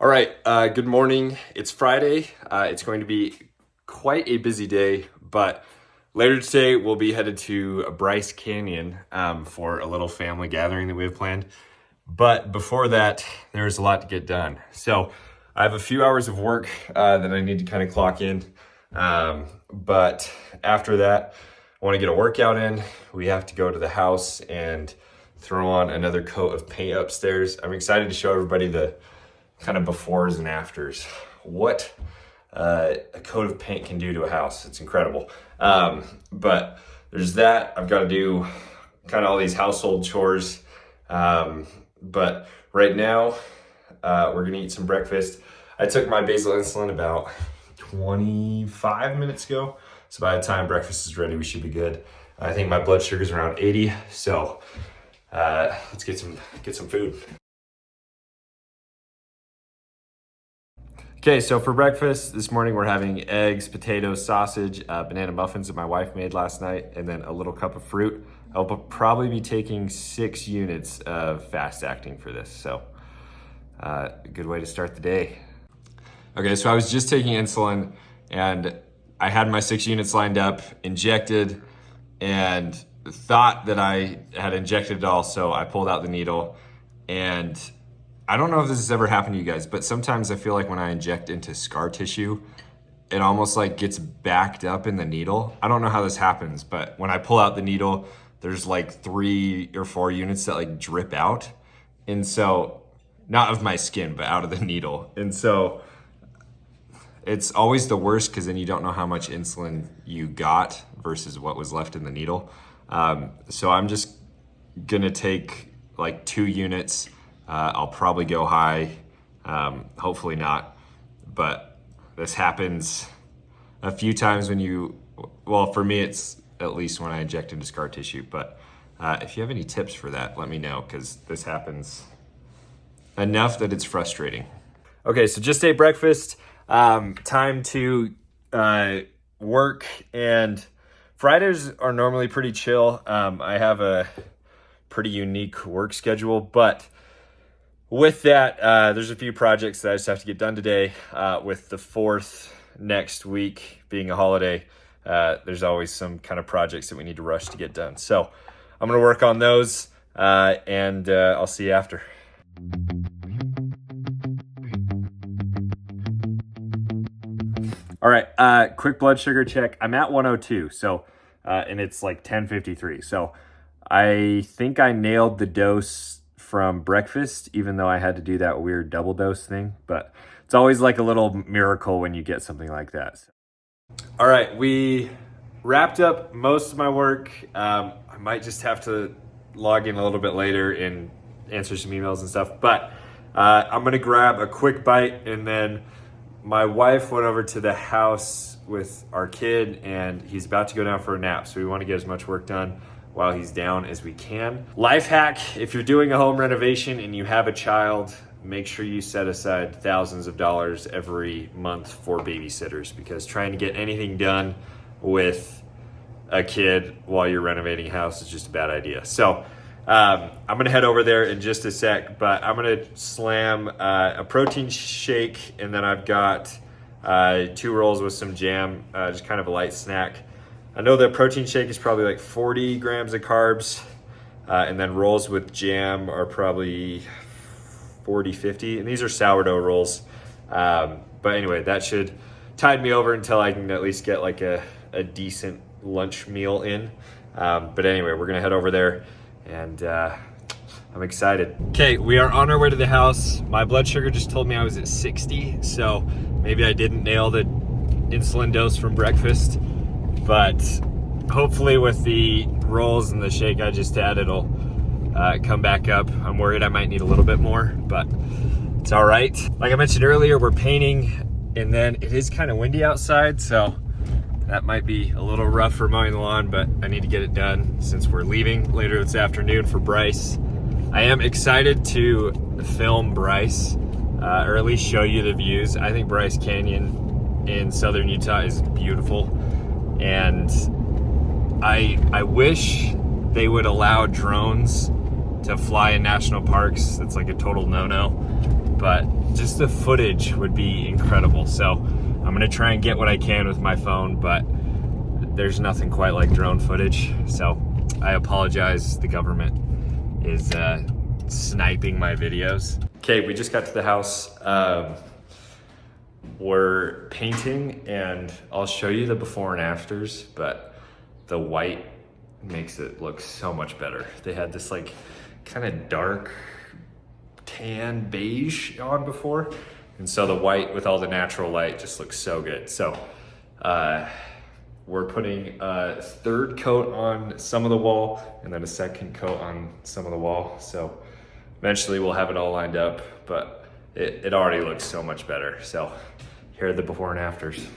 All right, good morning. It's Friday. It's going to be quite a busy day, but later today we'll be headed to Bryce Canyon for a little family gathering that we have planned. But before that, there's a lot to get done. So I have a few hours of work that I need to kind of clock in. But after that, I want to get a workout in. We have to go to the house and throw on another coat of paint upstairs. I'm excited to show everybody the kind of befores and afters. What a coat of paint can do to a house. It's incredible. But there's that. I've got to do kind of all these household chores. But right now, we're gonna eat some breakfast. I took my basal insulin about 25 minutes ago. So by the time breakfast is ready, we should be good. I think my blood sugar is around 80. So let's get some food. Okay, so for breakfast this morning, we're having eggs, potatoes, sausage, banana muffins that my wife made last night, and then a little cup of fruit. I'll probably be taking 6 units of fast acting for this, so a good way to start the day. Okay, so I was just taking insulin, and I had my 6 units lined up, injected, and thought that I had injected it all, so I pulled out the needle, and I don't know if this has ever happened to you guys, but sometimes I feel like when I inject into scar tissue, it almost like gets backed up in the needle. I don't know how this happens, but when I pull out the needle, there's like 3 or 4 units that like drip out. And so, not of my skin, but out of the needle. And so it's always the worst because then you don't know how much insulin you got versus what was left in the needle. So I'm just gonna take like 2 units. I'll probably go high, hopefully not, but this happens a few times well, for me, it's at least when I inject into scar tissue, but if you have any tips for that, let me know, because this happens enough that it's frustrating. Okay, so just ate breakfast, time to work, and Fridays are normally pretty chill. I have a pretty unique work schedule, but with that, there's a few projects that I just have to get done today. With the 4th next week being a holiday, there's always some kind of projects that we need to rush to get done. So I'm going to work on those, and I'll see you after. All right, quick blood sugar check. I'm at 102, so and it's like 10:53. So I think I nailed the dose from breakfast, even though I had to do that weird double dose thing, but it's always like a little miracle when you get something like that. All right, we wrapped up most of my work. I might just have to log in a little bit later and answer some emails and stuff, but I'm gonna grab a quick bite, and then my wife went over to the house with our kid and he's about to go down for a nap, so we want to get as much work done while he's down as we can. Life hack, if you're doing a home renovation and you have a child, make sure you set aside thousands of dollars every month for babysitters, because trying to get anything done with a kid while you're renovating a house is just a bad idea. So I'm gonna head over there in just a sec, but I'm gonna slam a protein shake, and then I've got 2 rolls with some jam, just kind of a light snack. I know the protein shake is probably like 40 grams of carbs, and then rolls with jam are probably 40, 50, and these are sourdough rolls. But anyway, that should tide me over until I can at least get like a decent lunch meal in. But anyway, we're gonna head over there, and I'm excited. Okay, we are on our way to the house. My blood sugar just told me I was at 60, so maybe I didn't nail the insulin dose from breakfast. But hopefully with the rolls and the shake I just had, it'll come back up. I'm worried I might need a little bit more, but it's all right. Like I mentioned earlier, we're painting, and then it is kind of windy outside, so that might be a little rough for mowing the lawn, but I need to get it done since we're leaving later this afternoon for Bryce. I am excited to film Bryce, or at least show you the views. I think Bryce Canyon in southern Utah is beautiful. And I wish they would allow drones to fly in national parks. That's like a total no-no. but just the footage would be incredible. So I'm gonna try and get what I can with my phone, but there's nothing quite like drone footage. So I apologize, the government is sniping my videos. Okay, we just got to the house. We're painting, and I'll show you the before and afters, but the white makes it look so much better. They had this like kind of dark tan beige on before, and so the white with all the natural light just looks so good. So we're putting a third coat on some of the wall and then a second coat on some of the wall. So eventually we'll have it all lined up, but it already looks so much better. So here are the before and afters.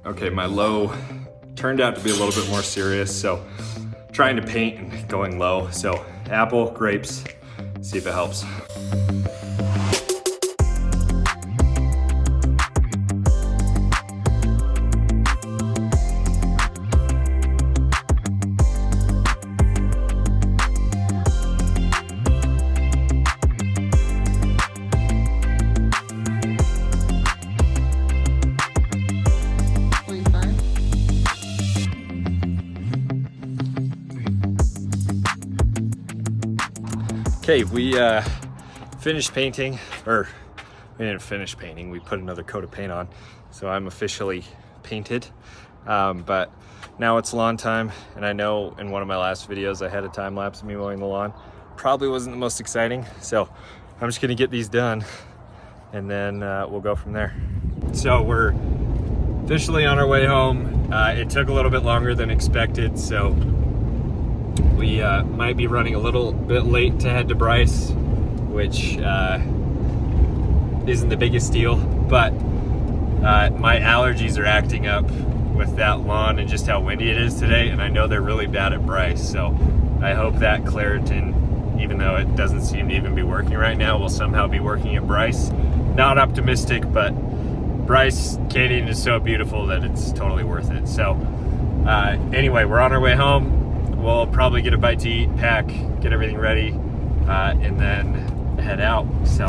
Okay, my low turned out to be a little bit more serious, so trying to paint and going low. So apple, grapes, see if it helps. Okay, we finished painting, or we didn't finish painting, we put another coat of paint on, so I'm officially painted. But now it's lawn time, and I know in one of my last videos I had a time lapse of me mowing the lawn. Probably wasn't the most exciting, so I'm just gonna get these done, and then we'll go from there. So we're officially on our way home. It took a little bit longer than expected, so we might be running a little bit late to head to Bryce, which isn't the biggest deal, but my allergies are acting up with that lawn and just how windy it is today, and I know they're really bad at Bryce, so I hope that Claritin, even though it doesn't seem to even be working right now, will somehow be working at Bryce. Not optimistic, but Bryce Canyon is so beautiful that it's totally worth it. So anyway, we're on our way home. We'll probably get a bite to eat, pack, get everything ready, and then head out. So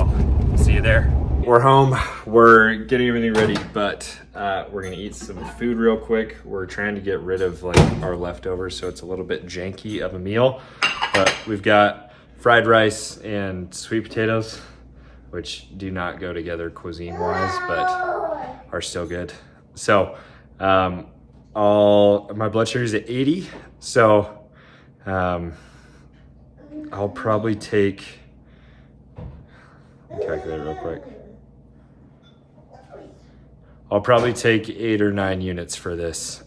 see you there. We're home, we're getting everything ready, but we're gonna eat some food real quick. We're trying to get rid of like our leftovers, so it's a little bit janky of a meal. But we've got fried rice and sweet potatoes, which do not go together cuisine-wise, but are still good. So my blood sugar is at 80, so I'll probably take, calculate it real quick. I'll probably take 8 or 9 units for this,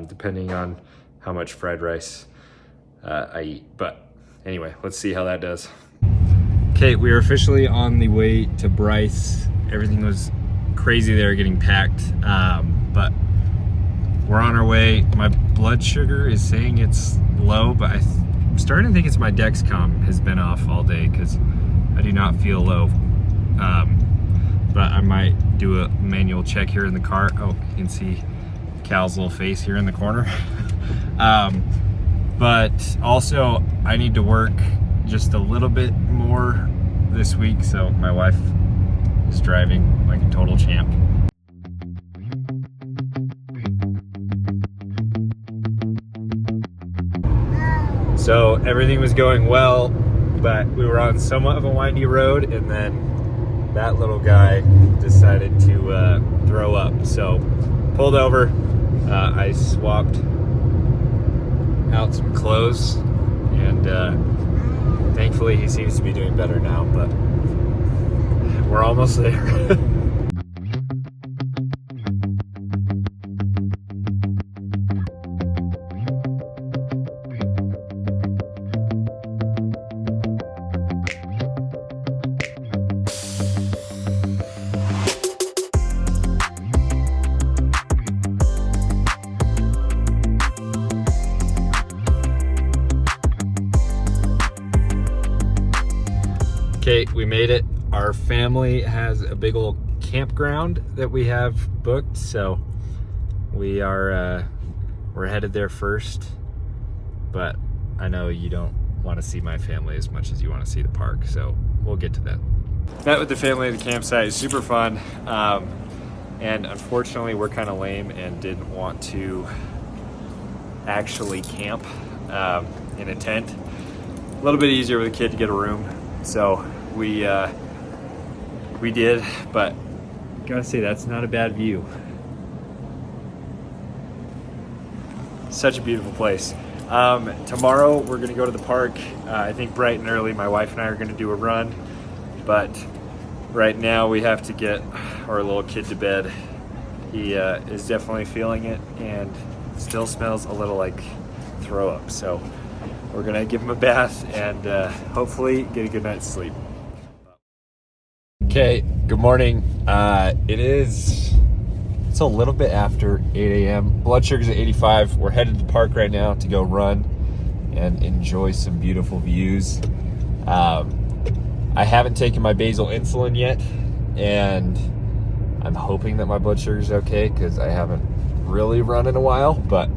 depending on how much fried rice I eat. But anyway, let's see how that does. Okay, we are officially on the way to Bryce. Everything was crazy there getting packed, but we're on our way. My blood sugar is saying it's low, but I'm starting to think it's my Dexcom has been off all day because I do not feel low. But I might do a manual check here in the car. Oh, you can see Cal's little face here in the corner. But also I need to work just a little bit more this week, so my wife is driving like a total champ. So everything was going well, but we were on somewhat of a windy road, and then that little guy decided to throw up. So pulled over, I swapped out some clothes, and thankfully he seems to be doing better now, but we're almost there. Okay, we made it. Our family has a big old campground that we have booked, so we're headed there first, but I know you don't want to see my family as much as you want to see the park, so we'll get to that. Met with the family at the campsite. It's super fun, and unfortunately we're kind of lame and didn't want to actually camp in a tent. A little bit easier with a kid to get a room, so we did, but gotta say that's not a bad view. Such a beautiful place. Tomorrow we're gonna go to the park. I think bright and early. My wife and I are gonna do a run, but right now we have to get our little kid to bed. He is definitely feeling it and still smells a little like throw up. So we're gonna give him a bath and hopefully get a good night's sleep. Okay, good morning. It's a little bit after 8 a.m. Blood sugar's at 85. We're headed to the park right now to go run and enjoy some beautiful views. I haven't taken my basal insulin yet, and I'm hoping that my blood sugar's okay because I haven't really run in a while, but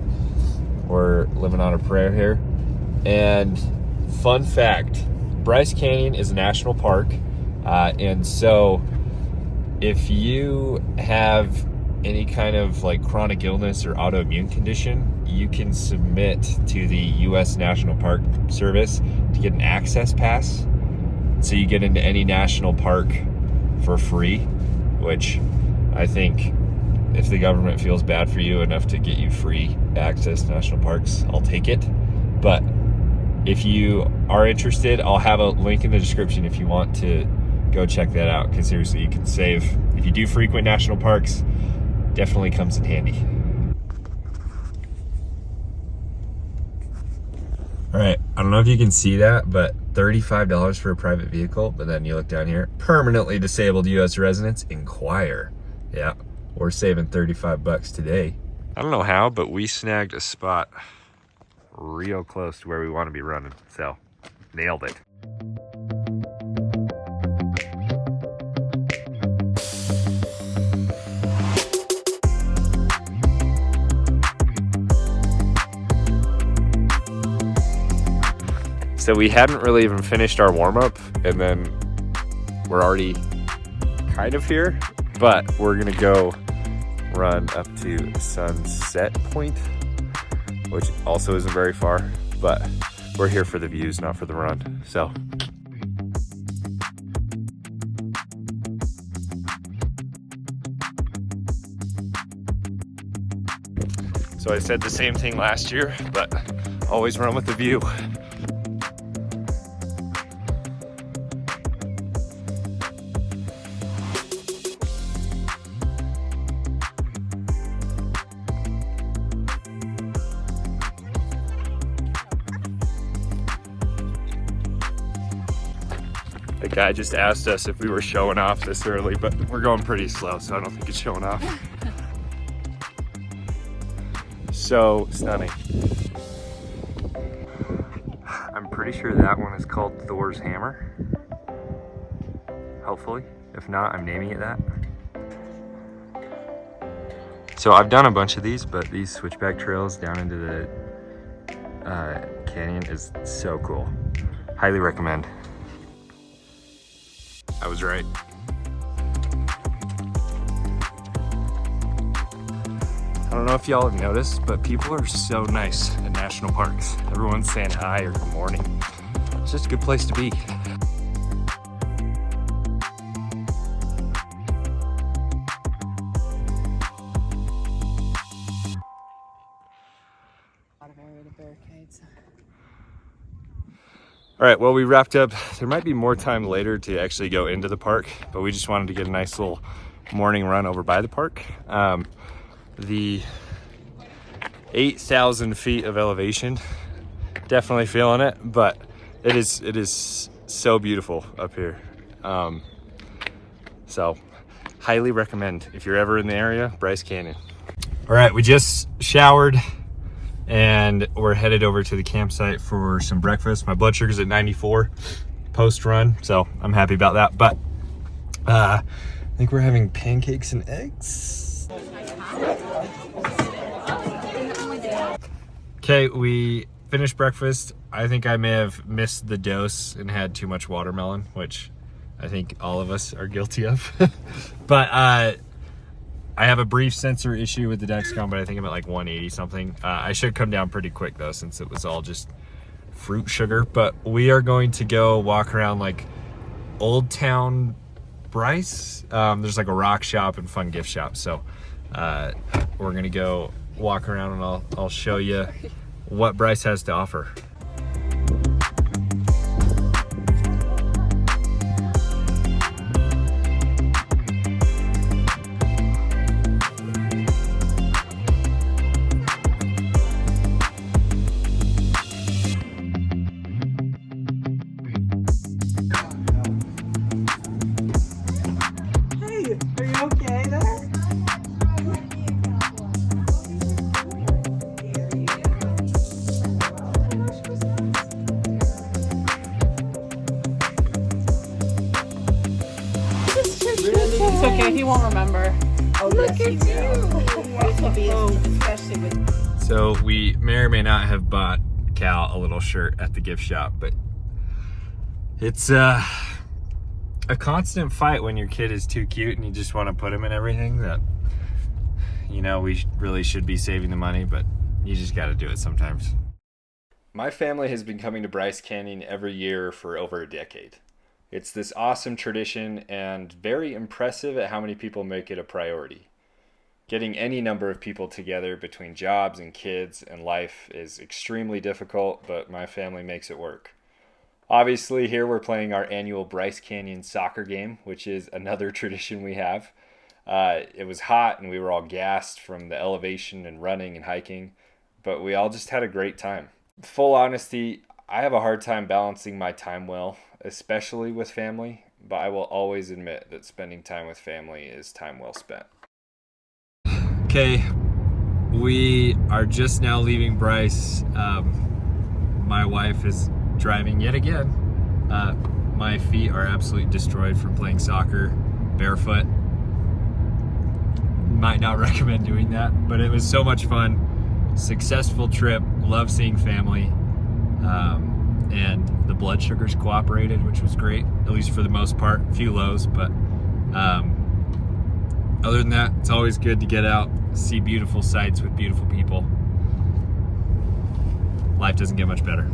we're living on a prayer here. And fun fact, Bryce Canyon is a national park, and so if you have any kind of like chronic illness or autoimmune condition, you can submit to the U.S. National Park Service to get an access pass. So you get into any national park for free, which I think if the government feels bad for you enough to get you free access to national parks, I'll take it. But if you are interested, I'll have a link in the description if you want to go check that out, because seriously, you can save. If you do frequent national parks, definitely comes in handy. All right, I don't know if you can see that, but $35 for a private vehicle, but then you look down here, permanently disabled U.S. residents, inquire. Yeah, we're saving 35 bucks today. I don't know how, but we snagged a spot real close to where we want to be running, so nailed it. So we hadn't really even finished our warm-up, and then we're already kind of here, but we're gonna go run up to Sunset Point, which also isn't very far, but we're here for the views, not for the run. So I said the same thing last year, but always run with the view. The guy just asked us if we were showing off this early, but we're going pretty slow, so I don't think it's showing off. So stunning. I'm pretty sure that one is called Thor's Hammer. Hopefully. If not, I'm naming it that. So I've done a bunch of these, but these switchback trails down into the canyon is so cool. Highly recommend. I was right. I don't know if y'all have noticed, but people are so nice at national parks. Everyone's saying hi or good morning. It's just a good place to be. All right, well, we wrapped up. There might be more time later to actually go into the park, but we just wanted to get a nice little morning run over by the park. The 8,000 feet of elevation, definitely feeling it, but it is so beautiful up here. So highly recommend if you're ever in the area, Bryce Canyon. All right, we just showered and we're headed over to the campsite for some breakfast. My blood sugar's at 94 post run, so I'm happy about that. But I think we're having pancakes and eggs. Okay, we finished breakfast. I think I may have missed the dose and had too much watermelon, which I think all of us are guilty of. But I have a brief sensor issue with the Dexcom, but I think I'm at like 180 something. I should come down pretty quick though, since it was all just fruit sugar. But we are going to go walk around like Old Town Bryce. There's like a rock shop and fun gift shop. So we're gonna go walk around and I'll show you what Bryce has to offer. It's okay, he won't remember. Oh, look at you! Especially with... So we may or may not have bought Cal a little shirt at the gift shop, but it's a constant fight when your kid is too cute and you just want to put him in everything that, you know, we really should be saving the money, but you just got to do it sometimes. My family has been coming to Bryce Canyon every year for over a decade. It's this awesome tradition and very impressive at how many people make it a priority. Getting any number of people together between jobs and kids and life is extremely difficult, but my family makes it work. Obviously, here we're playing our annual Bryce Canyon soccer game, which is another tradition we have. It was hot and we were all gassed from the elevation and running and hiking, but we all just had a great time. Full honesty, I have a hard time balancing my time well, especially with family, but I will always admit that spending time with family is time well spent. Okay, we are just now leaving Bryce. My wife is driving yet again. My feet are absolutely destroyed from playing soccer barefoot. Might not recommend doing that, but it was so much fun. Successful trip, love seeing family. And the blood sugars cooperated, which was great, at least for the most part. A few lows, but other than that, it's always good to get out, see beautiful sights with beautiful people. Life doesn't get much better.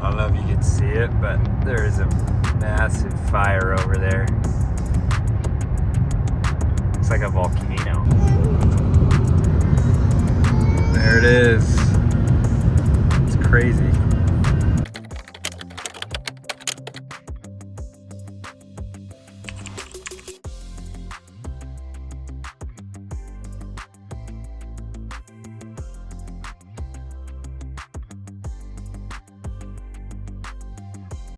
I don't know if you can see it, but there is a massive fire over there. Looks like a volcano. There it is. It's crazy.